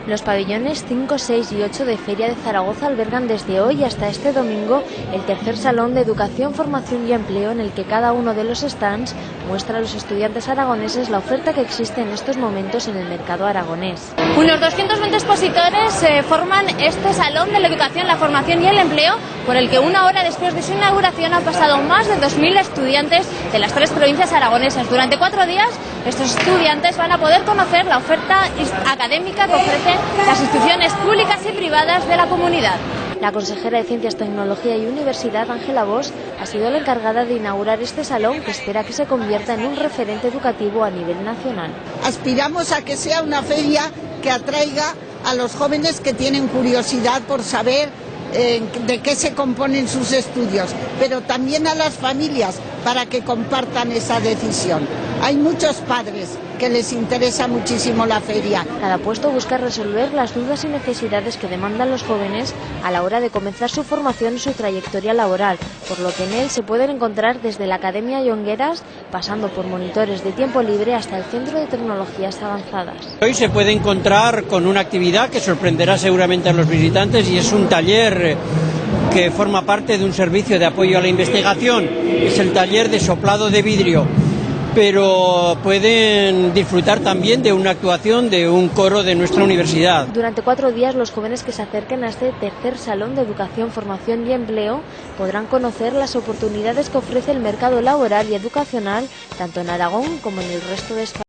Los pabellones 5, 6 y 8 de Feria de Zaragoza albergan desde hoy hasta este domingo el tercer Salón de Educación, Formación y Empleo, en el que cada uno de los stands muestra a los estudiantes aragoneses la oferta que existe en estos momentos en el mercado aragonés. Unos 220 expositores forman este Salón de la Educación, la Formación y el Empleo, por el que una hora después de su inauguración han pasado más de 2.000 estudiantes de las 3 provincias aragonesas. Durante 4 días estos estudiantes van a poder conocer la oferta académica que ofrecen las instituciones públicas y privadas de la comunidad. La consejera de Ciencias, Tecnología y Universidad, Ángela Bosch, ha sido la encargada de inaugurar este salón, que espera que se convierta en un referente educativo a nivel nacional. Aspiramos a que sea una feria que atraiga a los jóvenes que tienen curiosidad por saber de qué se componen sus estudios, pero también a las familias para que compartan esa decisión. Hay muchos padres que les interesa muchísimo la feria. Cada puesto busca resolver las dudas y necesidades que demandan los jóvenes a la hora de comenzar su formación y su trayectoria laboral, por lo que en él se pueden encontrar desde la Academia Yongueras, pasando por monitores de tiempo libre hasta el Centro de Tecnologías Avanzadas. Hoy se puede encontrar con una actividad que sorprenderá seguramente a los visitantes, y es un taller que forma parte de un servicio de apoyo a la investigación. Es el taller de soplado de vidrio, pero pueden disfrutar también de una actuación de un coro de nuestra universidad. Durante 4 días los jóvenes que se acerquen a este tercer Salón de Educación, Formación y Empleo podrán conocer las oportunidades que ofrece el mercado laboral y educacional tanto en Aragón como en el resto de España.